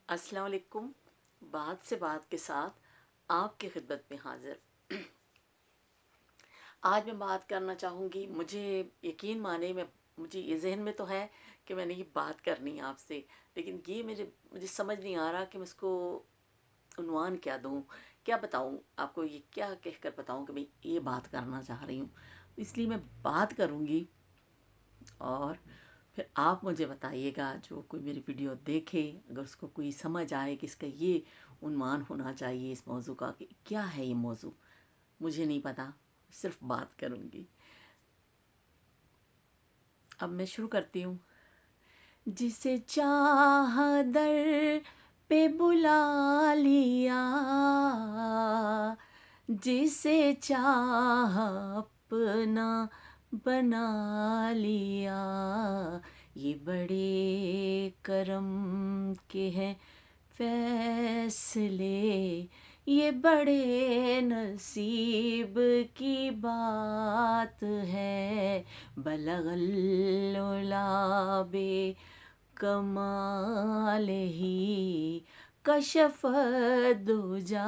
السلام علیکم۔ بات سے بات کے ساتھ آپ کی خدمت میں حاضر۔ آج میں بات کرنا چاہوں گی، مجھے یقین مانے مجھے یہ ذہن میں تو ہے کہ میں نے یہ بات کرنی ہے آپ سے، لیکن یہ مجھے سمجھ نہیں آ رہا کہ میں اس کو عنوان کیا دوں، کیا بتاؤں آپ کو، یہ کیا کہہ کر بتاؤں کہ میں یہ بات کرنا چاہ رہی ہوں۔ اس لیے میں بات کروں گی اور پھر آپ مجھے بتائیے گا، جو کوئی میری ویڈیو دیکھے اگر اس کو کوئی سمجھ آئے کہ اس کا یہ عنوان ہونا چاہیے اس موضوع کا، کہ کیا ہے یہ موضوع، مجھے نہیں پتا، صرف بات کروں گی۔ اب میں شروع کرتی ہوں۔ جسے چاہ در پہ بلا لیا، جسے چاہ اپنا بنا لیا، یہ بڑے کرم کے ہیں فیصلے، یہ بڑے نصیب کی بات ہے، بلغ العلا بے کمال ہی، کشف الدجا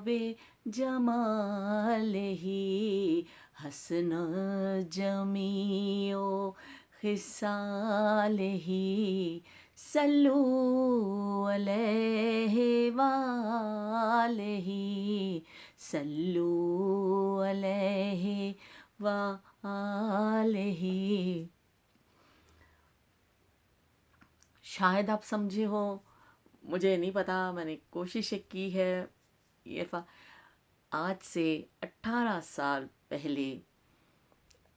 بے جمال ہی، حسن جمیع خصال ہی، صلو علیہ وآلہ، صلو علیہ وآلہ۔ شاید آپ سمجھے ہو، مجھے نہیں پتا، میں نے کوشش کی ہے۔ یہ آج سے 18 سال پہلے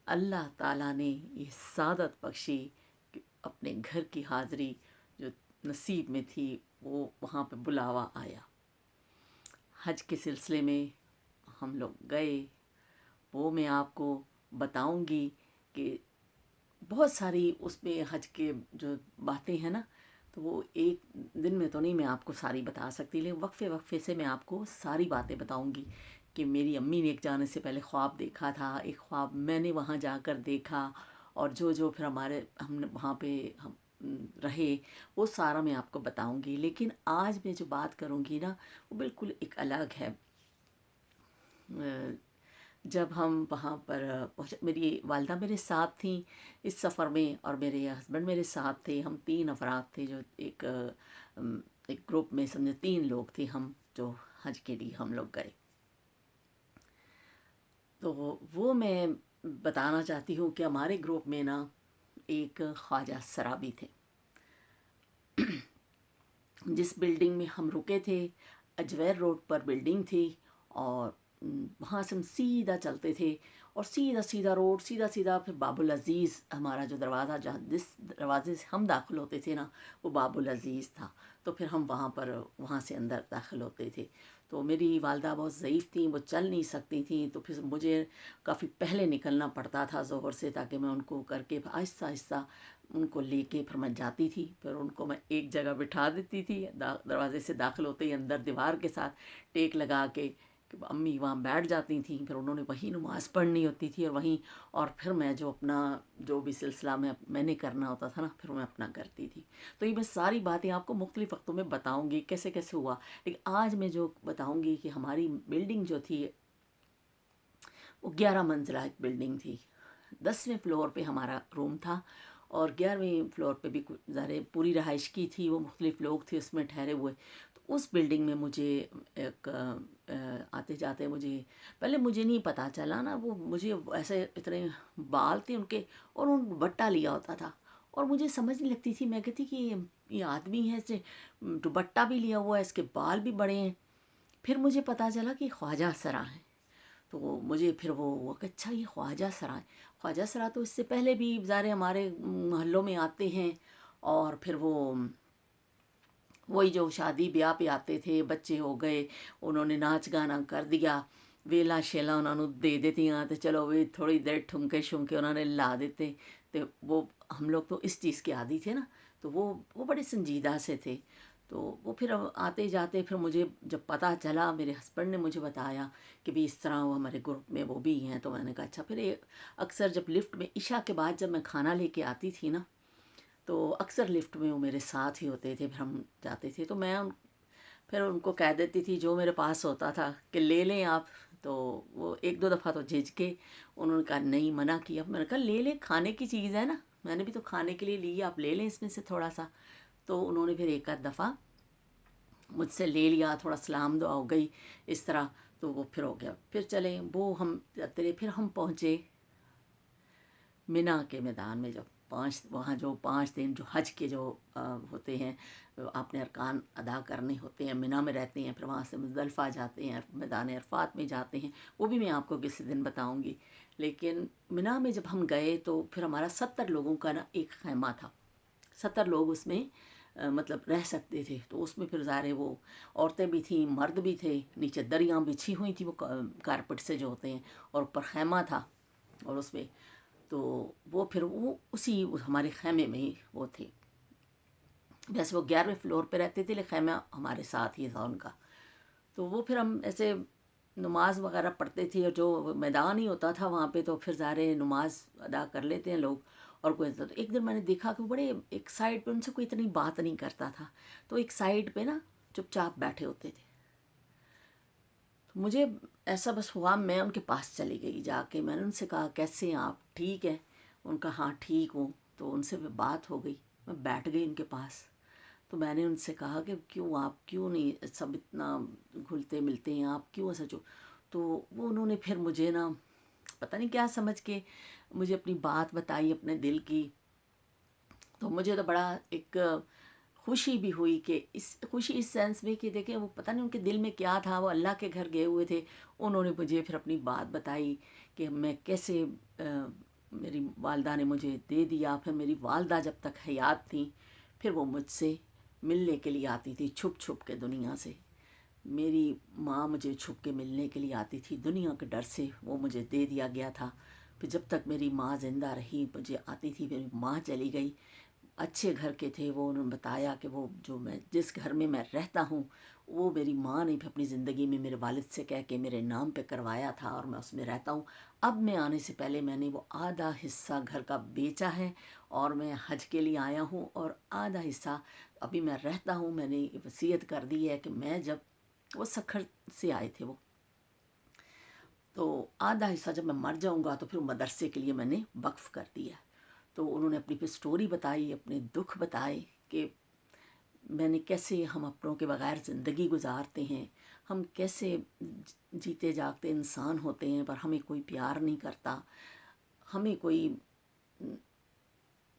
اللہ تعالیٰ نے یہ سعادت بخشی کہ اپنے گھر کی حاضری جو نصیب میں تھی، وہ وہاں پہ بلاوا آیا۔ حج کے سلسلے میں ہم لوگ گئے، وہ میں آپ کو بتاؤں گی کہ بہت ساری اس میں حج کے جو باتیں ہیں نا، تو وہ ایک دن میں تو نہیں میں آپ کو ساری بتا سکتی، لیکن وقفے وقفے سے میں آپ کو ساری باتیں بتاؤں گی کہ میری امی نے ایک جانے سے پہلے خواب دیکھا تھا، ایک خواب میں نے وہاں جا کر دیکھا، اور جو پھر ہم نے وہاں پہ ہم رہے، وہ سارا میں آپ کو بتاؤں گی۔ لیکن آج میں جو بات کروں گی نا، وہ بالکل ایک الگ ہے۔ جب ہم وہاں پر پہنچے، میری والدہ میرے ساتھ تھیں اس سفر میں، اور میرے ہسبینڈ میرے ساتھ تھے، ہم 3 افراد تھے، جو ایک گروپ میں سمجھے 3 لوگ تھے ہم، جو حج کے لیے ہم لوگ گئے۔ تو وہ میں بتانا چاہتی ہوں کہ ہمارے گروپ میں نا ایک خواجہ سرابی تھے۔ جس بلڈنگ میں ہم رکے تھے، اجویر روڈ پر بلڈنگ تھی، اور وہاں سے ہم سیدھا چلتے تھے، اور سیدھا سیدھا روڈ، سیدھا سیدھا پھر باب العزیز ہمارا جو دروازہ، جس دروازے سے ہم داخل ہوتے تھے نا، وہ باب العزیز تھا۔ تو پھر ہم وہاں سے اندر داخل ہوتے تھے۔ تو میری والدہ بہت ضعیف تھیں، وہ چل نہیں سکتی تھیں، تو پھر مجھے کافی پہلے نکلنا پڑتا تھا ظہر سے، تاکہ میں ان کو کر کے آہستہ آہستہ ان کو لے کے پھر میں جاتی تھی۔ پھر ان کو میں ایک جگہ بٹھا دیتی تھی، دروازے سے داخل ہوتے ہی اندر دیوار کے ساتھ ٹیک لگا کے، کہ امی وہاں بیٹھ جاتی تھیں، پھر انہوں نے وہیں نماز پڑھنی ہوتی تھی، اور پھر میں جو بھی سلسلہ میں نے کرنا ہوتا تھا نا، پھر میں اپنا کرتی تھی۔ تو یہ میں ساری باتیں آپ کو مختلف وقتوں میں بتاؤں گی کیسے کیسے ہوا، لیکن آج میں جو بتاؤں گی کہ ہماری بلڈنگ جو تھی وہ 11 منزلہ ایک بلڈنگ تھی۔ 10ویں فلور پہ ہمارا روم تھا، اور 11ویں فلور پہ بھی ظاہر پوری رہائش کی تھی، وہ مختلف لوگ تھے اس میں ٹھہرے ہوئے۔ تو اس بلڈنگ میں مجھے ایک آتے جاتے پہلے مجھے نہیں پتہ چلا نا، وہ مجھے ایسے اتنے بال تھے ان کے، اور ان دوپٹہ لیا ہوتا تھا، اور مجھے سمجھ نہیں لگتی تھی، میں کہتی کہ یہ آدمی ہے، اسے دوپٹہ بھی لیا ہوا ہے، اس کے بال بھی بڑے ہیں۔ پھر مجھے پتہ چلا کہ خواجہ سرا ہیں۔ تو مجھے پھر وہ کہ اچھا یہ خواجہ سرا ہے، خواجہ سرا تو اس سے پہلے بھی ظاہر ہمارے محلوں میں آتے ہیں، اور پھر وہی جو شادی بیاہ پہ آتے تھے، بچے ہو گئے، انہوں نے ناچ گانا کر دیا، ویلا شیلا انہوں نے دے دیتی ہیں، تو چلو وہ تھوڑی دیر ٹھمکے شمکے انہوں نے لا دیتے، تو وہ ہم لوگ تو اس چیز کے عادی تھے نا، تو وہ بڑے سنجیدہ سے تھے۔ تو وہ پھر آتے جاتے، پھر مجھے جب پتہ چلا، میرے ہسبینڈ نے مجھے بتایا کہ بھی اس طرح وہ ہمارے گروپ میں وہ بھی ہیں، تو میں نے کہا اچھا۔ پھر اکثر جب لفٹ میں عشاء کے بعد جب میں کھانا لے کے آتی تھی نا، تو اکثر لفٹ میں وہ میرے ساتھ ہی ہوتے تھے، پھر ہم جاتے تھے تو میں پھر ان کو کہہ دیتی تھی جو میرے پاس ہوتا تھا کہ لے لیں آپ، تو وہ ایک دو دفعہ تو جھجکے، انہوں نے کہا نہیں، منع کیا، میں نے کہا لے لیں، کھانے کی چیز ہے نا، میں نے بھی تو کھانے کے لیے لی، آپ لے لیں اس میں سے تھوڑا سا۔ تو انہوں نے پھر ایک آدھ دفعہ مجھ سے لے لیا، تھوڑا سلام دعا ہو گئی اس طرح، تو وہ پھر ہو گیا، پھر چلیں وہ ہم جاتے رہے، پھر ہم پہنچے مینا کے میدان میں، جب وہاں جو 5 دن جو حج کے جو ہوتے ہیں، آپ نے ارکان ادا کرنے ہوتے ہیں، مینا میں رہتے ہیں، پھر وہاں سے مزدلفہ جاتے ہیں، میدان عرفات میں جاتے ہیں، وہ بھی میں آپ کو کسی دن بتاؤں گی۔ لیکن مینا میں جب ہم گئے تو پھر ہمارا 70 لوگوں کا نا ایک خیمہ تھا، 70 لوگ اس میں مطلب رہ سکتے تھے، تو اس میں پھر ظاہر ہے وہ عورتیں بھی تھیں، مرد بھی تھے، نیچے دریاں بچھی ہوئی تھیں وہ کارپٹ سے جو ہوتے ہیں، اور اوپر خیمہ تھا، اور اس میں تو وہ پھر وہ اسی ہمارے خیمے میں ہی وہ تھے، ویسے وہ 11ویں فلور پہ رہتے تھے، لیکن خیمہ ہمارے ساتھ ہی تھا ان کا۔ تو وہ پھر ہم ایسے نماز وغیرہ پڑھتے تھے، اور جو میدان ہی ہوتا تھا وہاں پہ تو پھر ظاہر نماز ادا کر لیتے ہیں لوگ، اور کوئی تو ایک دن میں نے دیکھا کہ وہ بڑے ایک سائڈ پہ ان سے کوئی اتنی بات نہیں کرتا تھا، تو ایک سائڈ پہ نا چپ چاپ بیٹھے ہوتے تھے، تو مجھے ایسا بس ہوا، میں ان کے پاس چلی گئی، جا کے میں نے ان سے کہا کیسے ہیں آپ، ٹھیک ہے؟ ان کا ہاں ٹھیک ہوں، تو ان سے بات ہو گئی، میں بیٹھ گئی ان کے پاس، تو میں نے ان سے کہا کہ آپ کیوں نہیں سب اتنا گھلتے ملتے ہیں، آپ کیوں ایسا تو وہ انہوں نے پھر مجھے نا پتہ نہیں کیا سمجھ کے مجھے اپنی بات بتائی اپنے دل کی، تو مجھے تو بڑا ایک خوشی بھی ہوئی، کہ خوشی اس سینس میں کہ دیکھیں وہ پتہ نہیں ان کے دل میں کیا تھا، وہ اللہ کے گھر گئے ہوئے تھے، انہوں نے مجھے پھر اپنی بات بتائی کہ میں کیسے میری والدہ نے مجھے دے دیا، پھر میری والدہ جب تک حیات تھیں پھر وہ مجھ سے ملنے کے لیے آتی تھی چھپ چھپ کے دنیا سے، میری ماں مجھے چھپ کے ملنے کے لیے آتی تھی، دنیا کے ڈر سے وہ مجھے دے دیا گیا تھا، پھر جب تک میری ماں زندہ رہی مجھے آتی تھی، میری ماں چلی گئی، اچھے گھر کے تھے وہ، انہوں نے بتایا کہ وہ جو میں جس گھر میں میں رہتا ہوں وہ میری ماں نے بھی اپنی زندگی میں میرے والد سے کہہ کے میرے نام پہ کروایا تھا، اور میں اس میں رہتا ہوں، اب میں آنے سے پہلے میں نے وہ آدھا حصہ گھر کا بیچا ہے، اور میں حج کے لیے آیا ہوں، اور آدھا حصہ ابھی میں رہتا ہوں، میں نے وصیت کر دی ہے کہ میں جب وہ سکھر سے آئے تھے وہ، تو آدھا حصہ جب میں مر جاؤں گا تو پھر مدرسے کے لیے میں نے وقف کر دیا۔ تو انہوں نے اپنی پھر سٹوری بتائی، اپنے دکھ بتائے کہ میں نے کیسے ہم اپنوں کے بغیر زندگی گزارتے ہیں، ہم کیسے جیتے جاگتے انسان ہوتے ہیں پر ہمیں کوئی پیار نہیں کرتا، ہمیں کوئی،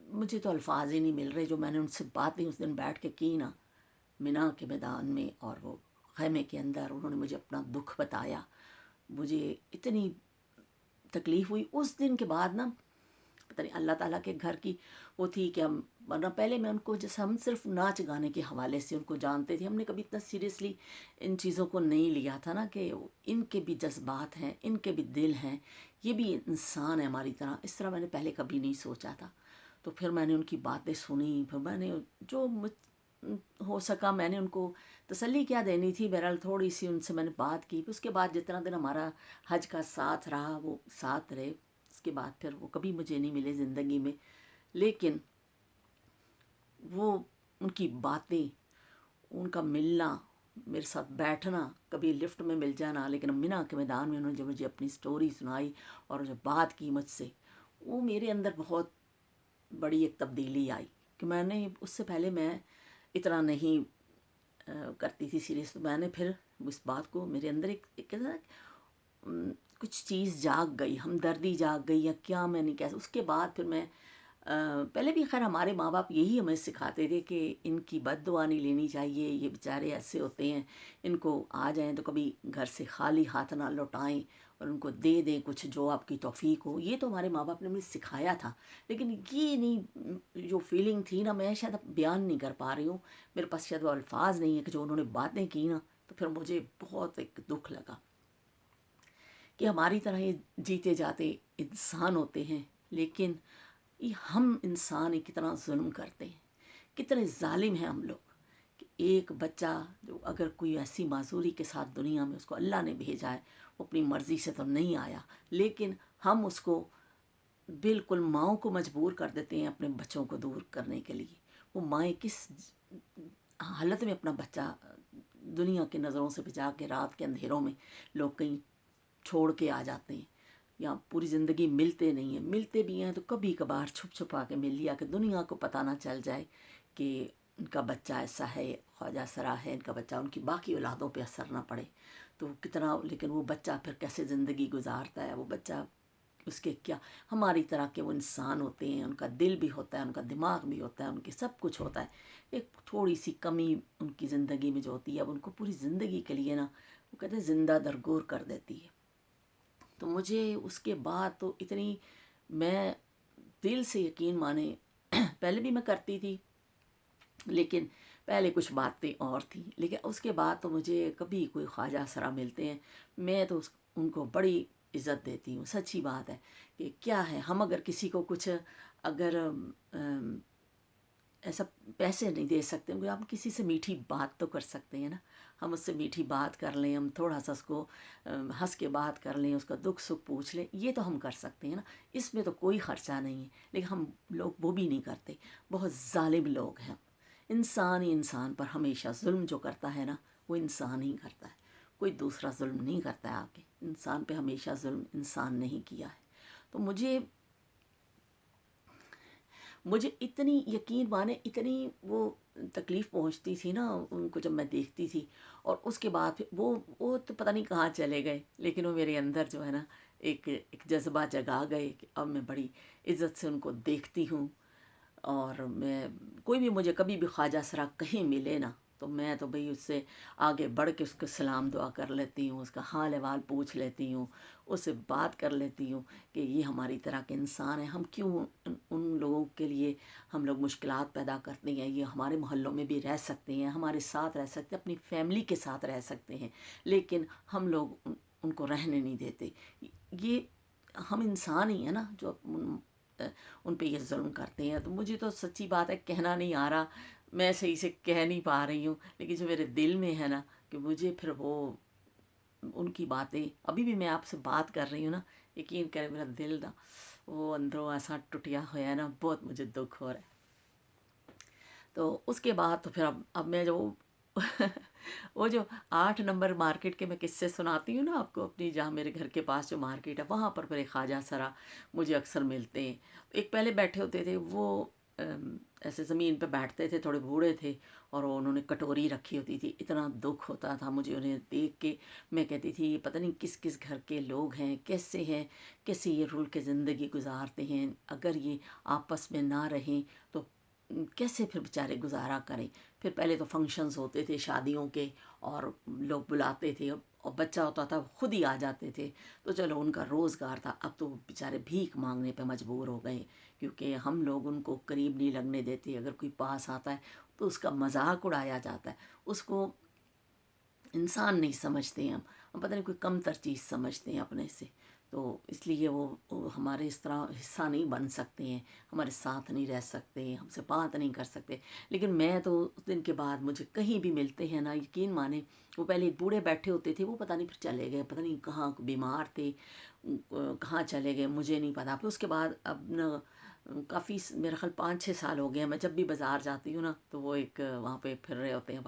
مجھے تو الفاظ ہی نہیں مل رہے جو میں نے ان سے باتیں اس دن بیٹھ کے کی نا مینا کے میدان میں، اور وہ خیمے کے اندر انہوں نے مجھے اپنا دکھ بتایا، مجھے اتنی تکلیف ہوئی اس دن کے بعد نا، پتہ نہیں اللہ تعالیٰ کے گھر کی وہ تھی کہ ہم، ورنہ پہلے میں ان کو جیسے ہم صرف ناچ گانے کے حوالے سے ان کو جانتے تھے، ہم نے کبھی اتنا سیریسلی ان چیزوں کو نہیں لیا تھا نا کہ ان کے بھی جذبات ہیں، ان کے بھی دل ہیں، یہ بھی انسان ہے ہماری طرح، اس طرح میں نے پہلے کبھی نہیں سوچا تھا۔ تو پھر میں نے ان کی باتیں سنی، پھر میں نے جو ہو سکا میں نے ان کو تسلی کیا دینی تھی، بہرحال تھوڑی سی ان سے میں نے بات کی، پھر اس کے بعد جتنا دن ہمارا حج کا ساتھ رہا وہ ساتھ رہے، اس کے بعد پھر وہ کبھی مجھے نہیں ملے زندگی میں، لیکن وہ ان کی باتیں، ان کا ملنا، میرے ساتھ بیٹھنا، کبھی لفٹ میں مل جانا، لیکن مینا کے میدان میں انہوں نے جو مجھے اپنی سٹوری سنائی اور جو بات کی مجھ سے، وہ میرے اندر بہت بڑی ایک تبدیلی آئی، کہ میں نے اس سے پہلے میں اتنا نہیں کرتی تھی سیریس، تو میں نے پھر اس بات کو میرے اندر ایک کچھ چیز جاگ گئی، ہمدردی جاگ گئی یا کیا میں نہیں کہہ، اس کے بعد پھر میں پہلے بھی خیر ہمارے ماں باپ یہی ہمیں سکھاتے تھے کہ ان کی بد دعا نہیں لینی چاہیے، یہ بیچارے ایسے ہوتے ہیں، ان کو آ جائیں تو کبھی گھر سے خالی ہاتھ نہ لوٹائیں، اور ان کو دے دیں کچھ جو آپ کی توفیق ہو، یہ تو ہمارے ماں باپ نے مجھے سکھایا تھا، لیکن یہ نہیں جو فیلنگ تھی نا، میں شاید اب بیان نہیں کر پا رہی ہوں، میرے پاس شاید وہ الفاظ نہیں ہیں کہ جو انہوں نے باتیں کی نا، تو پھر مجھے بہت ایک دکھ لگا کہ ہماری طرح یہ جیتے جاتے انسان ہوتے ہیں، لیکن یہ ہم انسان کتنا ظلم کرتے ہیں، کتنے ظالم ہیں ہم لوگ، کہ ایک بچہ جو اگر کوئی ایسی معذوری کے ساتھ دنیا میں اس کو اللہ نے بھیجا ہے، وہ اپنی مرضی سے تو نہیں آیا، لیکن ہم اس کو بالکل ماؤں کو مجبور کر دیتے ہیں اپنے بچوں کو دور کرنے کے لیے. وہ مائیں کس حالت میں اپنا بچہ دنیا کی نظروں سے بچا کے رات کے اندھیروں میں لوگ کہیں چھوڑ کے آ جاتے ہیں، یا پوری زندگی ملتے نہیں ہیں، ملتے بھی ہیں تو کبھی کبھار چھپ چھپا کے مل لیا کہ دنیا کو پتہ نہ چل جائے کہ ان کا بچہ ایسا ہے، خواجہ سرا ہے ان کا بچہ، ان کی باقی اولادوں پہ اثر نہ پڑے. تو کتنا، لیکن وہ بچہ پھر کیسے زندگی گزارتا ہے، وہ بچہ اس کے کیا، ہماری طرح کے وہ انسان ہوتے ہیں، ان کا دل بھی ہوتا ہے، ان کا دماغ بھی ہوتا ہے، ان کے سب کچھ ہوتا ہے. ایک تھوڑی سی کمی ان کی زندگی میں جو ہوتی ہے اب ان کو پوری زندگی کے لیے نا وہ کہتے ہیں زندہ درگور کر دیتی ہے. تو مجھے اس کے بعد تو اتنی، میں دل سے یقین مانے پہلے بھی میں کرتی تھی لیکن پہلے کچھ باتیں اور تھیں، لیکن اس کے بعد تو مجھے کبھی کوئی خواجہ سرا ملتے ہیں میں تو ان کو بڑی عزت دیتی ہوں. سچی بات ہے کہ کیا ہے، ہم اگر کسی کو کچھ اگر ایسا پیسے نہیں دے سکتے، مگر ہم کسی سے میٹھی بات تو کر سکتے ہیں نا. ہم اس سے میٹھی بات کر لیں، ہم تھوڑا سا اس کو ہنس کے بات کر لیں، اس کا دکھ سکھ پوچھ لیں، یہ تو ہم کر سکتے ہیں نا. اس میں تو کوئی خرچہ نہیں ہے، لیکن ہم لوگ وہ بھی نہیں کرتے. بہت ظالم لوگ ہیں. انسان ہی انسان پر ہمیشہ ظلم جو کرتا ہے نا وہ انسان ہی کرتا ہے، کوئی دوسرا ظلم نہیں کرتا ہے. آ کے انسان پہ ہمیشہ ظلم انسان نہیں کیا ہے. تو مجھے اتنی یقین مانے اتنی وہ تکلیف پہنچتی تھی نا ان کو جب میں دیکھتی تھی. اور اس کے بعد پھر وہ تو پتہ نہیں کہاں چلے گئے، لیکن وہ میرے اندر جو ہے نا ایک جذبہ جگا گئے کہ اب میں بڑی عزت سے ان کو دیکھتی ہوں. اور میں کوئی بھی مجھے کبھی بھی خواجہ سرا کہیں ملے نا تو میں تو بھئی اس سے آگے بڑھ کے اس کو سلام دعا کر لیتی ہوں، اس کا حال احوال پوچھ لیتی ہوں، اس سے بات کر لیتی ہوں کہ یہ ہماری طرح کے انسان ہیں، ہم کیوں ان لوگوں کے لیے ہم لوگ مشکلات پیدا کرتے ہیں. یہ ہمارے محلوں میں بھی رہ سکتے ہیں، ہمارے ساتھ رہ سکتے ہیں، اپنی فیملی کے ساتھ رہ سکتے ہیں، لیکن ہم لوگ ان کو رہنے نہیں دیتے. یہ ہم انسان ہی ہیں نا جو ان پہ یہ ظلم کرتے ہیں. تو مجھے تو سچی بات ہے کہنا نہیں آ رہا، میں صحیح سے کہہ نہیں پا رہی ہوں، لیکن جو میرے دل میں ہے نا کہ مجھے پھر وہ ان کی باتیں ابھی بھی میں آپ سے بات کر رہی ہوں نا، یقین کریں میرا دل نا وہ اندروں ایسا ٹوٹیا ہوا ہے نا، بہت مجھے دکھ ہو رہا ہے. تو اس کے بعد تو پھر اب میں جو وہ جو 8 نمبر مارکیٹ کے میں قصے سناتی ہوں نا آپ کو اپنی، جہاں میرے گھر کے پاس جو مارکیٹ ہے وہاں پر ایک خواجہ سرا مجھے اکثر ملتے ہیں. ایک پہلے بیٹھے ہوتے تھے وہ ایسے زمین پہ بیٹھتے تھے، تھوڑے بوڑھے تھے اور انہوں نے کٹوری رکھی ہوتی تھی. اتنا دکھ ہوتا تھا مجھے انہیں دیکھ کے، میں کہتی تھی یہ پتہ نہیں کس کس گھر کے لوگ ہیں، کیسے ہیں، کیسے یہ رل کے زندگی گزارتے ہیں. اگر یہ آپس میں نہ رہیں تو کیسے پھر بیچارے گزارا کریں. پھر پہلے تو فنکشنز ہوتے تھے شادیوں کے اور لوگ بلاتے تھے اور بچہ ہوتا تھا خود ہی آ جاتے تھے، تو چلو ان کا روزگار تھا. اب تو بیچارے بھیک مانگنے پہ مجبور ہو گئے کیونکہ ہم لوگ ان کو قریب نہیں لگنے دیتے. اگر کوئی پاس آتا ہے تو اس کا مذاق اڑایا جاتا ہے، اس کو انسان نہیں سمجھتے ہیں. ہم پتہ نہیں کوئی کم تر چیز سمجھتے ہیں اپنے سے. تو اس لیے وہ ہمارے اس طرح حصہ نہیں بن سکتے ہیں، ہمارے ساتھ نہیں رہ سکتے، ہم سے بات نہیں کر سکتے. لیکن میں تو اس دن کے بعد مجھے کہیں بھی ملتے ہیں نا، یقین مانے وہ پہلے ایک بوڑھے بیٹھے ہوتے تھے، وہ پتہ نہیں پھر چلے گئے، پتہ نہیں کہاں بیمار تھے، کہاں چلے گئے مجھے نہیں پتا. پھر اس کے بعد اب نا کافی میرا خیال 5-6 سال ہو گئے ہیں، میں جب بھی بازار جاتی ہوں نا تو وہ ایک وہاں پہ پھر رہے ہوتے ہیں.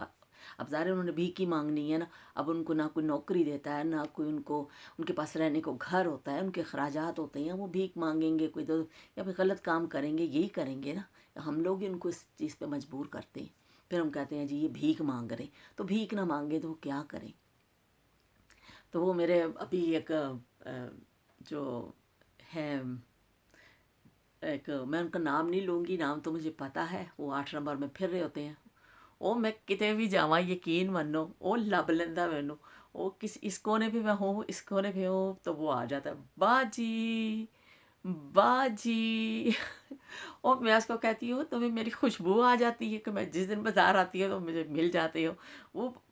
اب ظاہر انہوں نے بھیک ہی مانگنی ہے نا، اب ان کو نہ کوئی نوکری دیتا ہے، نہ کوئی ان کے پاس رہنے کو گھر ہوتا ہے، ان کے اخراجات ہوتے ہیں، وہ بھیک مانگیں گے کوئی تو، یا پھر غلط کام کریں گے، یہی کریں گے نا. ہم لوگ ہی ان کو اس چیز پہ مجبور کرتے ہیں. پھر ہم کہتے ہیں جی یہ بھیک مانگ رہے، تو بھیک نہ مانگے تو وہ کیا کریں. تو وہ میرے ابھی ایک جو ہے ایک، میں ان کا نام نہیں لوں گی، نام تو مجھے پتہ ہے، وہ 8 نمبر میں پھر رہے ہوتے ہیں. وہ میں کتے بھی جاواں یقین منو وہ لب لیندہ مینوں. وہ اس کونے پہ میں ہوں، اس کونے پہ ہوں تو وہ آ جاتا ہے باجی باجی. اور میں اس کو کہتی ہوں تمہیں میری خوشبو آ جاتی ہے کہ میں جس دن بازار آتی ہوں تو مجھے مل جاتے ہو. وہ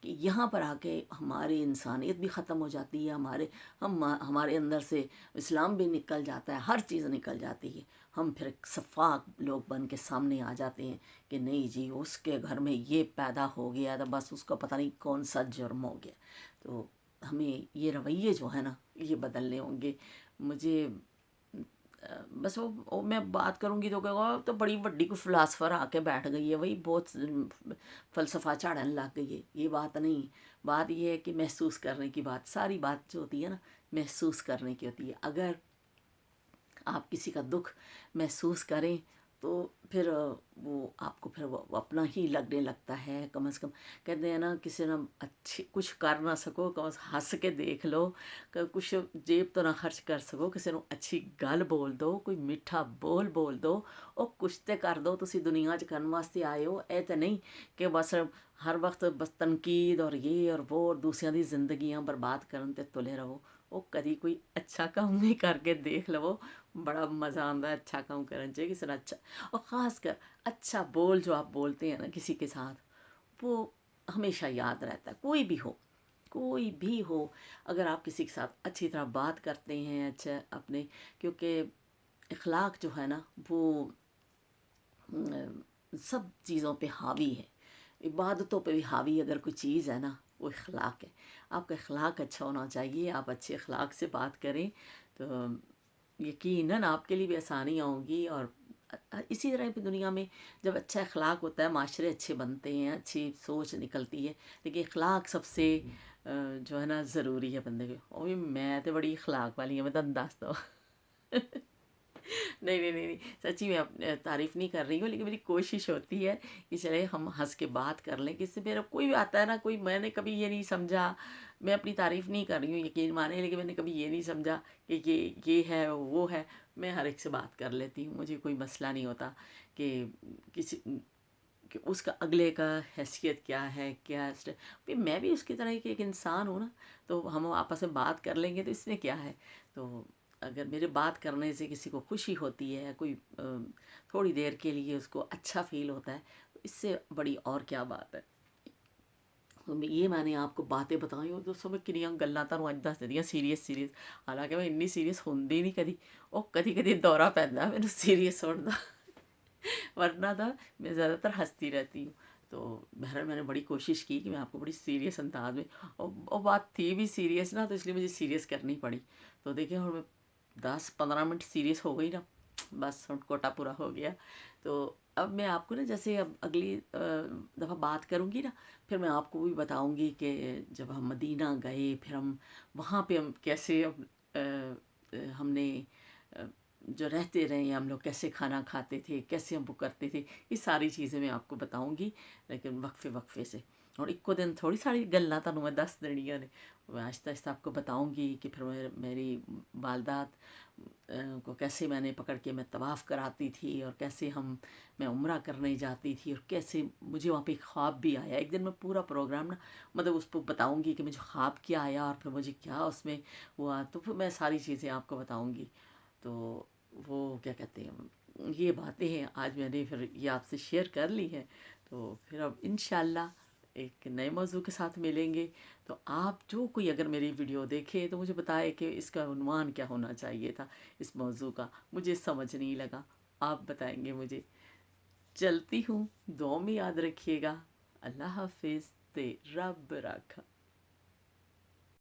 کہ یہاں پر آ کے ہماری انسانیت بھی ختم ہو جاتی ہے، ہمارے اندر سے اسلام بھی نکل جاتا ہے، ہر چیز نکل جاتی ہے، ہم پھر ایک سفاک لوگ بن کے سامنے آ جاتے ہیں کہ نہیں جی اس کے گھر میں یہ پیدا ہو گیا تھا، بس اس کو پتہ نہیں کون سا جرم ہو گیا۔ تو ہمیں یہ رویے جو ہے نا یہ بدلنے ہوں گے۔ مجھے بس وہ میں بات کروں گی تو کہے گا تو بڑی بڑی کوئی فلاسفر آ کے بیٹھ گئی ہے، وہی بہت فلسفہ چاڑن لگ گئی ہے۔ یہ بات نہیں، بات یہ ہے کہ محسوس کرنے کی بات، ساری بات جو ہوتی ہے نا محسوس کرنے کی ہوتی ہے۔ اگر آپ کسی کا دکھ محسوس کریں تو پھر وہ آپ کو پھر وہ اپنا ہی لگنے لگتا ہے۔ کم از کم کہتے ہیں نا کسی نے اچھی کچھ کر نہ سکو کم از ہنس کے دیکھ لو، کہ کچھ جیب تو نہ خرچ کر سکو، کسی نے اچھی گل بول دو، کوئی میٹھا بول دو، اور کچھ تے کر دو۔ تسی دنیا چ کرن واسطے آئے ہو، اے تے نہیں کہ بس ہر وقت بس تنقید اور یہ اور وہ اور دوسریاں دی زندگیاں برباد کرن تے تلے رہو۔ وہ کدی کوئی اچھا کام بھی کر کے دیکھ لو، بڑا مزہ آتا ہے اچھا کام کرنے چاہیے کسی نے اچھا، اور خاص کر اچھا بول جو آپ بولتے ہیں نا کسی کے ساتھ، وہ ہمیشہ یاد رہتا ہے۔ کوئی بھی ہو، اگر آپ کسی کے ساتھ اچھی طرح بات کرتے ہیں اچھا اپنے، کیونکہ اخلاق جو ہے نا وہ سب چیزوں پہ حاوی ہے، عبادتوں پہ بھی حاوی اگر کوئی چیز ہے نا وہ اخلاق ہے۔ آپ کا اخلاق اچھا ہونا چاہیے، آپ اچھے اخلاق سے بات کریں تو یقیناً آپ کے لیے بھی آسانیاں ہوں گی۔ اور اسی طرح پہ دنیا میں جب اچھا اخلاق ہوتا ہے معاشرے اچھے بنتے ہیں، اچھی سوچ نکلتی ہے، لیکن اخلاق سب سے جو ہے نا ضروری ہے بندے کے۔ اور بھی میں تو بڑی اخلاق والی ہوں، میں تم دس دو نہیں سچی میں تعریف نہیں کر رہی ہوں، لیکن میری کوشش ہوتی ہے کہ چلے ہم ہنس کے بات کر لیں، کس سے میرا کوئی بھی آتا ہے نا کوئی، میں نے کبھی یہ نہیں سمجھا، میں اپنی تعریف نہیں کر رہی ہوں یقین مانے، لیکن میں نے کبھی یہ نہیں سمجھا کہ یہ ہے وہ ہے، میں ہر ایک سے بات کر لیتی ہوں، مجھے کوئی مسئلہ نہیں ہوتا کہ کسی کہ اس کا اگلے کا حیثیت کیا ہے کیا ہے، میں بھی اس کی طرح کی ایک انسان ہوں نا، تو ہم آپس میں بات کر لیں گے تو اس میں کیا ہے۔ تو اگر میرے بات کرنے سے کسی کو خوشی ہوتی ہے، کوئی تھوڑی دیر کے لیے اس کو اچھا فیل ہوتا ہے، تو اس سے بڑی اور کیا بات ہے۔ تو یہ میں نے آپ کو باتیں بتائی ہوں، دوستوں میں کنیاں گلاں تانوں اج دس دیاں سیریس، حالانکہ میں انی سیریس ہوندی نہیں کدی، وہ کدی دورہ پیندا مینوں سیریس ہوਣ دا ورنہ تھا میں زیادہ تر ہنستی رہتی ہوں۔ تو بہرحال میں نے بڑی کوشش کی کہ میں آپ کو بڑی سیریس انداز میں، اور بات تھی بھی سیریس نا، تو اس لیے مجھے سیریس کرنی پڑی۔ تو دیکھیں اور میں 10-15 منٹ سیریس ہو گئی نا، بس کوٹا پورا ہو گیا۔ تو اب میں آپ کو نا جیسے اب اگلی دفعہ بات کروں گی نا، پھر میں آپ کو بھی بتاؤں گی کہ جب ہم مدینہ گئے، پھر ہم وہاں پہ ہم کیسے ہم نے جو رہتے رہے ہیں، ہم لوگ کیسے کھانا کھاتے تھے، کیسے ہم وہ کرتے تھے، یہ ساری چیزیں میں آپ کو بتاؤں گی، لیکن وقفے سے۔ اور ایک کو دن تھوڑی ساری گلاں تانوں میں دس دینیاں نے، میں آہستہ آہستہ آپ کو بتاؤں گی کہ پھر میری والدات کو کیسے میں نے پکڑ کے میں طواف کراتی تھی، اور کیسے میں عمرہ کرنے جاتی تھی، اور کیسے مجھے وہاں پہ ایک خواب بھی آیا۔ ایک دن میں پورا پروگرام نا مطلب اس کو بتاؤں گی کہ مجھے خواب کیا آیا، اور پھر مجھے کیا اس میں ہوا، تو پھر میں ساری چیزیں آپ کو بتاؤں گی۔ تو وہ کیا کہتے ہیں، یہ باتیں ہیں آج میں نے پھر یہ آپ سے شیئر کر لی ہیں۔ تو پھر اب انشاءاللہ ایک نئے موضوع کے ساتھ ملیں گے۔ تو آپ جو کوئی اگر میری ویڈیو دیکھے تو مجھے بتائے کہ اس کا عنوان کیا ہونا چاہیے تھا اس موضوع کا، مجھے سمجھ نہیں لگا، آپ بتائیں گے مجھے۔ چلتی ہوں، دعاؤں میں یاد رکھیے گا۔ اللہ حافظ، تے رب رکھا۔